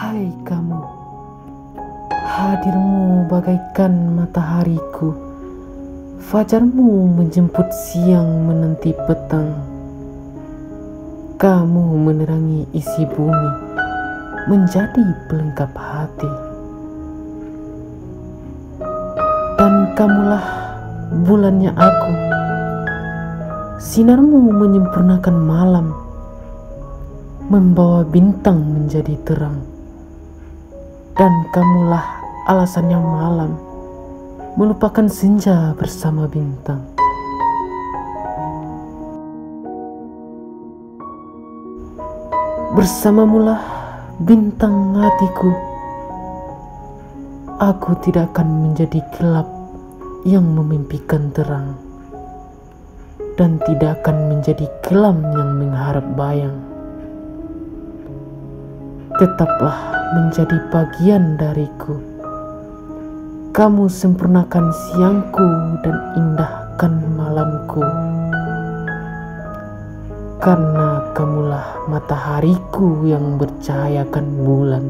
Hai kamu, hadirmu bagaikan matahariku, fajarmu menjemput siang menanti petang. Kamu menerangi isi bumi, menjadi pelengkap hati. Dan kamulah bulannya aku, sinarmu menyempurnakan malam, membawa bintang menjadi terang. Dan kamulah alasannya malam melupakan senja bersama bintang. Bersamamulah bintang hatiku, aku tidak akan menjadi gelap yang memimpikan terang, dan tidak akan menjadi kelam yang mengharap bayang. Tetaplah menjadi bagian dariku. Kamu sempurnakan siangku dan indahkan malamku. Karena kamulah matahariku yang bercahayakan bulan.